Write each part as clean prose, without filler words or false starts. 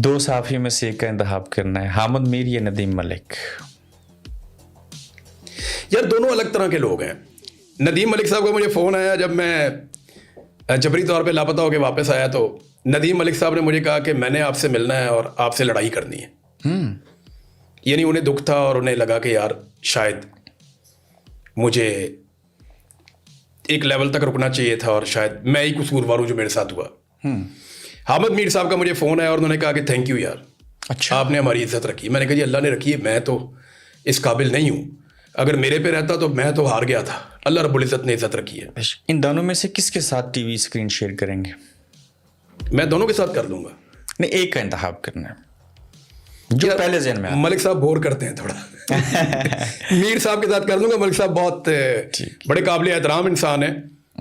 दो साफी में से एक का इंतखाब करना है, हामिद मीर या नदीम मलिक? यार दोनों अलग तरह के लोग हैं। नदीम मलिक साहब का मुझे फ़ोन आया जब मैं जबरी तौर पे लापता होकर वापस आया, तो नदीम मलिक साहब ने मुझे कहा कि मैंने आपसे मिलना है और आपसे लड़ाई करनी है। यानी उन्हें दुख था और उन्हें लगा कि यार शायद मुझे एक लेवल तक रुकना चाहिए था और शायद मैं ही कसूरवार हूँ जो मेरे साथ हुआ। हामिद मीर साहब का मुझे फ़ोन आया और उन्होंने कहा कि थैंक यू यार, अच्छा, आपने हमारी इज्जत रखी। मैंने कहा जी अल्लाह ने रखी है, मैं तो इस काबिल नहीं हूँ, अगर मेरे पे रहता तो मैं तो हार गया था। अल्लाह रब्बुल इज़्ज़त ने इज्जत रखी है। इन दोनों में से किसके साथ टीवी स्क्रीन शेयर करेंगे? मैं दोनों के साथ कर लूँगा। नहीं, एक का इंतखाब करना है जो पहले ज़हन में आया। मलिक साहब बोर करते हैं थोड़ा। मीर साहब के साथ कर लूँगा। मलिक साहब बहुत बड़े काबिल एहतराम इंसान है,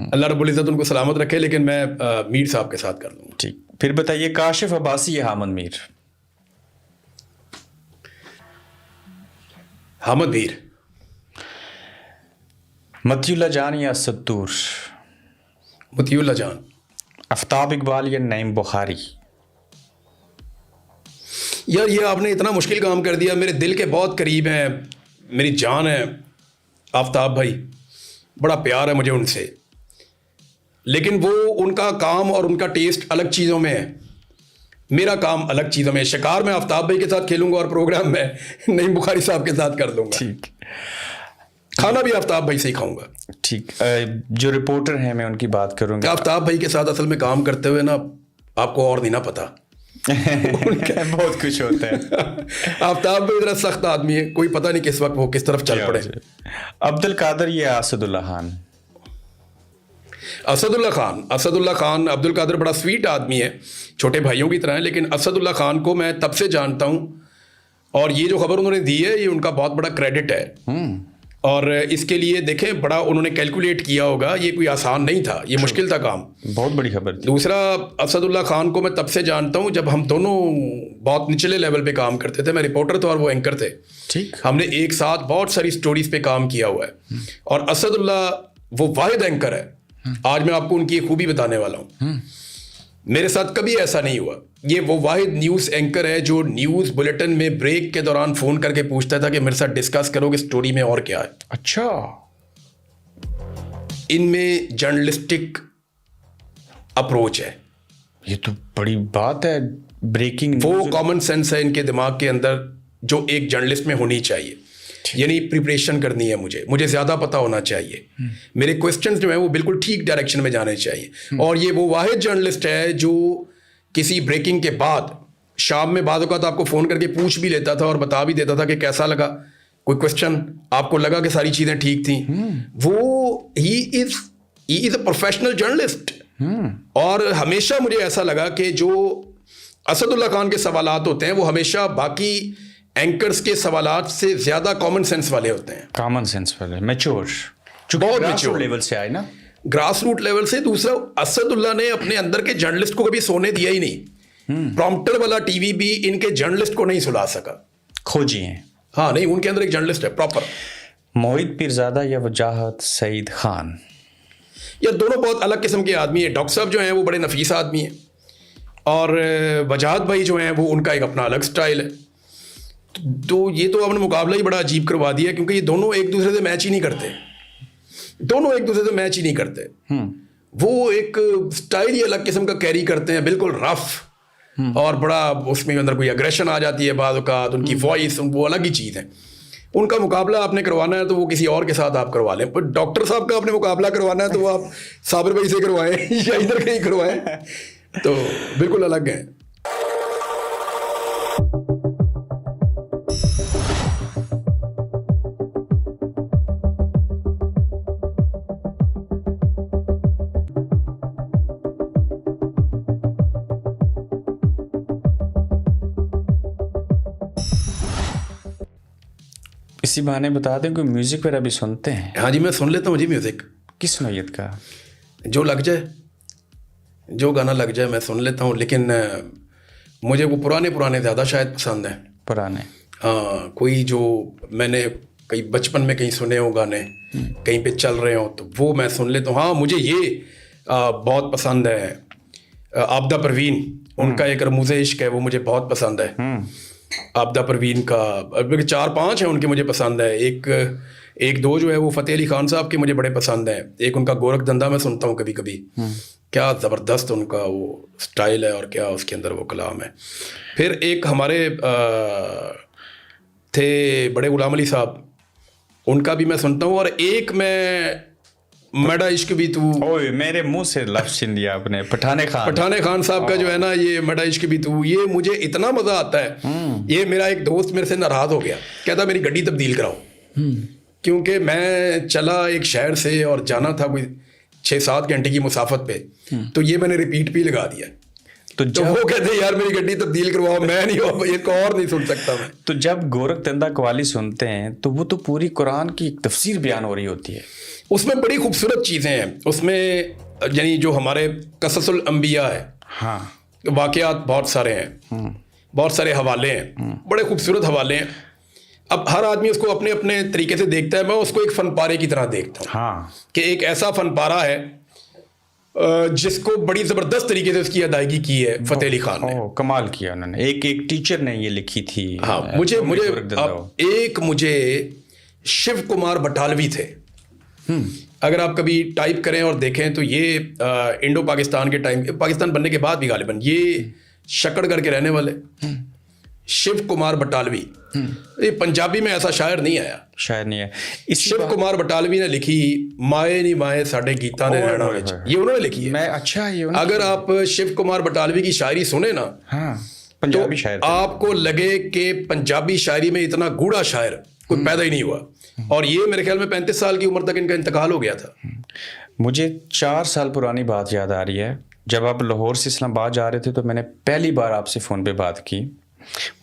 अल्लाह रब्बुल इज़्ज़त उनको सलामत रखे, लेकिन मैं मीर साहब के साथ कर लूँगा। ठीक, फिर बताइए, काशिफ अब्बासी या हामिद मीर? हामिद मीर। मतियुल्लाह जान या सत्तूर? मतियुल्लाह जान। आफ्ताब इकबाल या नईम बुखारी? यार ये आपने इतना मुश्किल काम कर दिया। मेरे दिल के बहुत करीब हैं, मेरी जान है आफ्ताब भाई, बड़ा प्यार है मुझे उनसे, लेकिन वो उनका काम और उनका टेस्ट अलग चीज़ों में है, मेरा काम अलग चीज़ों में। शिकार मैं आफ्ताब भाई के साथ खेलूंगा और प्रोग्राम में नईम बुखारी साहब के साथ कर लूँगा। ठीक, खाना भी आफ्ताब भाई से ही खाऊंगा। ठीक, जो रिपोर्टर हैं मैं उनकी बात करूँगा। आफ्ताब भाई के साथ असल में काम करते हुए ना आपको और नहीं ना पता बहुत कुछ होता है। आफ्ताब भाई जरा सख्त आदमी है, कोई पता नहीं किस वक्त वो किस तरफ चल पड़े। अब्दुल कादर या असदुल्ला खान? असदुल्ला खान। असदुल्ला खान। अब्दुल कादर बड़ा स्वीट आदमी है, छोटे भाइयों की तरह है, लेकिन असदुल्ला खान को मैं तब से जानता हूँ और ये जो खबर उन्होंने दी है ये उनका बहुत बड़ा क्रेडिट है। और इसके लिए देखें बड़ा उन्होंने कैलकुलेट किया होगा, ये कोई आसान नहीं था, ये मुश्किल था काम, बहुत बड़ी खबर थी। दूसरा, असदुल्ला खान को मैं तब से जानता हूँ जब हम दोनों बहुत निचले लेवल पे काम करते थे। मैं रिपोर्टर था और वो एंकर थे। ठीक, हमने एक साथ बहुत सारी स्टोरीज पे काम किया हुआ है और असदुल्ला वो वाहिद एंकर है। आज मैं आपको उनकी एक खूबी बताने वाला हूँ। मेरे साथ कभी ऐसा नहीं हुआ। ये वो वाहिद न्यूज़ एंकर है जो न्यूज़ बुलेटिन में ब्रेक के दौरान फ़ोन करके पूछता था कि मेरे साथ डिस्कस करोगे स्टोरी में और क्या है। अच्छा, इनमें जर्नलिस्टिक अप्रोच है, ये तो बड़ी बात है। ब्रेकिंग वो कॉमन सेंस है इनके दिमाग के अंदर जो एक जर्नलिस्ट में होनी चाहिए। यानी प्रिपरेशन करनी है, मुझे ज़्यादा पता होना चाहिए, मेरे क्वेश्चंस जो हैं वो बिल्कुल ठीक डायरेक्शन में जाने चाहिए। और ये वो वाहिद जर्नलिस्ट है जो किसी ब्रेकिंग के बाद शाम में बाद औक़ात आपको फ़ोन करके पूछ भी लेता था और बता भी देता था कि कैसा लगा, कोई क्वेश्चन आपको लगा कि सारी चीज़ें ठीक थी। वो he is a professional journalist. और हमेशा मुझे ऐसा लगा कि जो असदुल्ला खान के सवालात होते हैं वो हमेशा बाकी एंकर्स के सवालात से ज़्यादा कॉमन सेंस वाले होते हैं। कॉमन सेंस वाले, मैच्योर, बहुत मैच्योर लेवल से आए ना, ग्रास रूट लेवल से। दूसरा, असदुल्ला ने अपने अंदर के जर्नलिस्ट को कभी सोने दिया ही नहीं। प्रॉम्प्टर वाला टीवी भी इनके जर्नलिस्ट को नहीं सुला सका। खोजी हैं। हाँ, नहीं, उनके अंदर एक जर्नलिस्ट है प्रॉपर। मोहित पीरजादा या वजाहत सईद खान? ये दोनों बहुत अलग किस्म के आदमी हैं। डॉक्टर साहब जो हैं वो बड़े नफीस आदमी हैं और वजाहत भाई जो हैं वो उनका एक अपना अलग स्टाइल है। तो ये तो आपने मुकाबला ही बड़ा अजीब करवा दिया, क्योंकि ये दोनों एक दूसरे से मैच ही नहीं करते। दोनों एक दूसरे से मैच ही नहीं करते। वो एक स्टाइल ही अलग किस्म का कैरी करते हैं, बिल्कुल रफ, और बड़ा उसमें अंदर कोई अग्रेशन आ जाती है बाद औक़ात, उनकी वॉइस वो अलग ही चीज़ है। उनका मुकाबला आपने करवाना है तो वो किसी और के साथ आप करवा लें, पर डॉक्टर साहब का आपने मुकाबला करवाना है तो वो आप साबिर भाई से करवाएं या इधर कहीं करवाएं, तो बिल्कुल अलग है। इसी बहाने बता दें, कोई म्यूजिक वगैरह भी सुनते हैं? हाँ जी, मैं सुन लेता हूँ जी म्यूज़िक। किस नौयत का? जो लग जाए, जो गाना लग जाए मैं सुन लेता हूँ, लेकिन मुझे वो पुराने ज़्यादा शायद पसंद हैं। पुराने? हाँ, कोई जो मैंने कहीं बचपन में कहीं सुने हो गाने, कहीं पे चल रहे हो तो वो मैं सुन लेता हूँ। हाँ, मुझे ये बहुत पसंद है, आबदा परवीन, उनका एक रमूज़ इश्क है, वो मुझे बहुत पसंद है। आबदा परवीन का 4-5 हैं उनके मुझे पसंद है। एक दो जो है वो फ़तेह अली खान साहब के मुझे बड़े पसंद हैं। एक उनका गोरख धंधा मैं सुनता हूँ कभी कभी, क्या ज़बरदस्त उनका वो स्टाइल है और क्या उसके अंदर वो कलाम है। फिर एक हमारे थे बड़े गुलाम अली साहब, उनका भी मैं सुनता हूँ। और एक मैं मड़ा इश्क भी तू, ओए मेरे मुंह से लफ्ज़ छीन लिया आपने, पठाने खान साहब का जो है ना, ये मड़ा इश्क भी तू, ये मुझे इतना मज़ा आता है। ये मेरा एक दोस्त मेरे से नाराज़ हो गया, कहता मेरी गड्डी तब्दील कराओ, क्योंकि मैं चला एक शहर से और जाना था कोई 6-7 घंटे की मुसाफत पे, तो ये मैंने रिपीट भी लगा दिया। तो वो कहते यार मेरी गड्डी तब्दील करवाओ, मैं नहीं, एक और नहीं सुन सकता मैं। तो जब गोरख धंधा कवाली सुनते हैं तो वो तो पूरी कुरान की एक तफसीर बयान हो रही होती है, उसमें बड़ी खूबसूरत चीज़ें हैं उसमें, यानी जो हमारे कससुल अंबिया है, हाँ, वाक़यात बहुत सारे हैं, बहुत सारे हवाले हैं, बड़े खूबसूरत हवाले हैं। अब हर आदमी उसको अपने अपने तरीके से देखता है, मैं उसको एक फनपारे की तरह देखता हूँ। हाँ, कि एक ऐसा फनपारा है जिसको बड़ी ज़बरदस्त तरीके से उसकी अदायगी की है फ़तेह अली खान ने। कमाल किया उन्होंने। एक टीचर ने ये लिखी थी। हाँ, मुझे शिव कुमार बटालवी थे। अगर आप कभी टाइप करें और देखें तो ये इंडो पाकिस्तान के टाइम, पाकिस्तान बनने के बाद भी गालिबन, ये शकड़गढ़ के रहने वाले शिव कुमार बटालवी। ये पंजाबी में ऐसा शायर नहीं है। शिव कुमार बटालवी ने लिखी माए नी माए साडे गीता ने रहना, ये उन्होंने लिखी है। अगर आप शिव कुमार बटालवी की शायरी सुने ना, पंजाबी शायर, आपको लगे कि पंजाबी शायरी में इतना गूढ़ा शायर कोई पैदा ही नहीं हुआ। और ये मेरे ख्याल में 35 साल की उम्र तक इनका इंतकाल हो गया था। मुझे 4 साल पुरानी बात याद आ रही है। जब आप लाहौर से इस्लामाबाद जा रहे थे तो मैंने पहली बार आपसे फ़ोन पे बात की।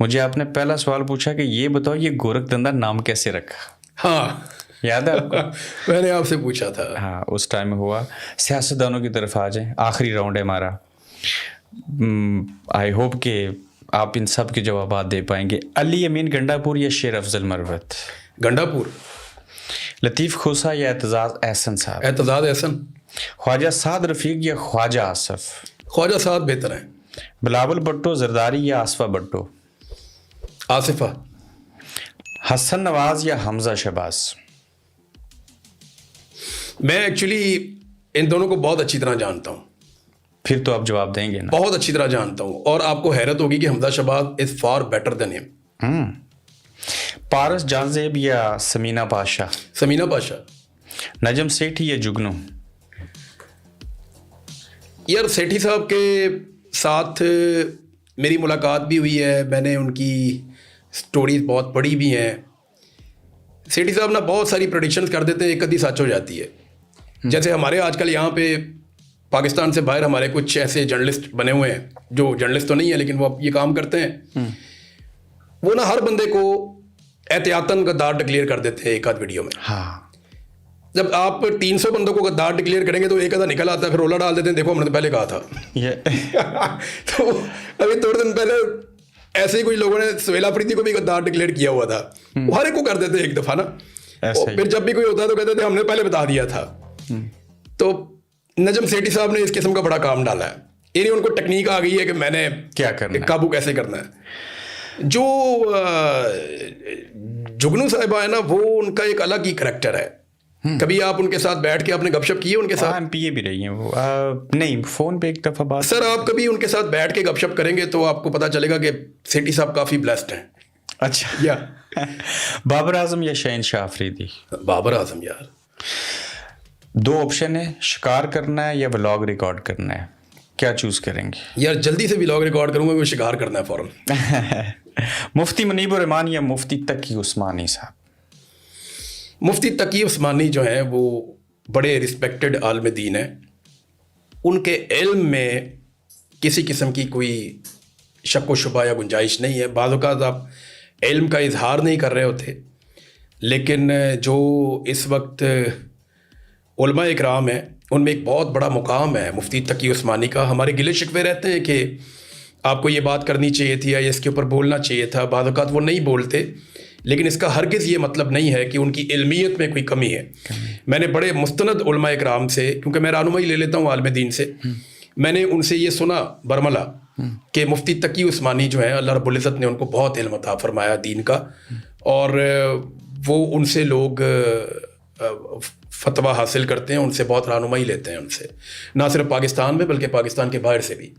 मुझे आपने पहला सवाल पूछा कि ये बताओ ये गोरख धंधा नाम कैसे रखा। हाँ, याद है आपको? मैंने आपसे पूछा था। हाँ, उस टाइम हुआ। सियासतदानों की तरफ आ जाए, आखिरी राउंड है हमारा। आई होप कि आप इन सब के जवाब दे पाएंगे। अली अमीन गंडापुर या शेर अफजल मरवत? गंडापुर। लतीफ़ खोसा या एतजाज़ एहसन साहब? एतजाज़ एहसन। ख्वाजा साद रफ़ीक या ख्वाजा आसफ? ख्वाजा साद बेहतर है। बिलावल भुट्टो जरदारी या आसफा भुट्टो? आसिफा। हसन नवाज या हमजा शहबाज? मैं एक्चुअली इन दोनों को बहुत अच्छी तरह जानता हूँ। फिर तो आप जवाब देंगे ना? बहुत अच्छी तरह जानता हूँ, और आपको हैरत होगी कि Hamza Shahbaz is far better than him. Paras Jahanzeb या समीना पाशा? समीना पाशा। नजम सेठी या जुगनू? यार सेठी साहब के साथ मेरी मुलाकात भी हुई है, मैंने उनकी स्टोरीज बहुत पढ़ी भी हैं। सेठी साहब ना बहुत सारी प्रेडिक्शंस कर देते हैं, एक आधी सच हो जाती है। जैसे हमारे आजकल यहाँ पे पाकिस्तान से बाहर हमारे कुछ ऐसे जर्नलिस्ट बने हुए हैं, जो जर्नलिस्ट तो नहीं है लेकिन वो ये काम करते हैं। वो ना हर बंदे को एहतियातन गद्दार डिक्लेयर कर देते हैं एक आध वीडियो में। हाँ, जब आप 300 बंदों को गद्दार डिक्लेयर करेंगे तो एक आधा निकल आता है, फिर रोला डाल देते हैं, देखो हमने तो पहले कहा था। तो अभी थोड़े दिन पहले ऐसे ही कुछ लोगों ने सुहेल अफरीदी को भी गद्दार डिक्लेयर किया हुआ था। वो हर एक को कर देते हैं एक दफा ना, फिर जब भी कोई होता है तो कहते थे हमने पहले बता दिया था। तो नजम सेठी साहब ने इस किस्म का बड़ा काम डाला है। यानी उनको टेक्निक आ गई है कि मैंने क्या करना है, काबू कैसे करना है। जो जुगनू साहिबा है ना, वो उनका एक अलग ही करैक्टर है। कभी आप उनके साथ बैठ के आपने गपशप की है उनके साथ? एमपीए भी रही हैं वो। नहीं, फोन पे एक दफा बात। सर आप कभी उनके साथ बैठ के गपशप करेंगे तो आपको पता चलेगा कि सेठी साहब काफी ब्लेस्ड हैं। अच्छा, या बाबर आजम या शहनशाह अफरीदी? बाबर आजम यार। 2 ऑप्शन है, शिकार करना है या व्लॉग रिकॉर्ड करना है, क्या चूज करेंगे? यार जल्दी से व्लॉग रिकॉर्ड करूंगा, वो शिकार करना है फौरन। मुफ्ती मुनीबुर रहमान या मुफ्ती तकी उस्मानी साहब? मुफ्ती तकी उस्मानी जो हैं वो बड़े रिस्पेक्टेड आलिम दीन हैं। उनके इल्म में किसी किस्म की कोई शक व शुबा या गुंजाइश नहीं है। बाज़ औक़ात आप इल्म का इजहार नहीं कर रहे होते, लेकिन जो इस वक्त उलमा इकराम है उनमें एक बहुत बड़ा मुकाम है मुफ्ती तकी उस्मानी का। हमारे गिले शिकवे रहते हैं कि आपको ये बात करनी चाहिए थी या इसके ऊपर बोलना चाहिए था, बाज़ औक़ात वो नहीं बोलते, लेकिन इसका हरगिज़ ये मतलब नहीं है कि उनकी इल्मियत में कोई कमी है। मैंने बड़े मुस्तनद उलमा इकराम से, क्योंकि मैं रहनुमाई ले लेता हूँ आलिम दीन से, मैंने उनसे ये सुना बरमला कि मुफ्ती तकी उस्मानी जो है अल्लाह रब्बुल इज़्ज़त ने उनको बहुत इल्म अता फरमाया दीन का, और वो उनसे लोग फतवा हासिल करते हैं, उनसे बहुत रहनुमाई लेते हैं, उनसे ना सिर्फ पाकिस्तान में बल्कि पाकिस्तान के बाहर से भी।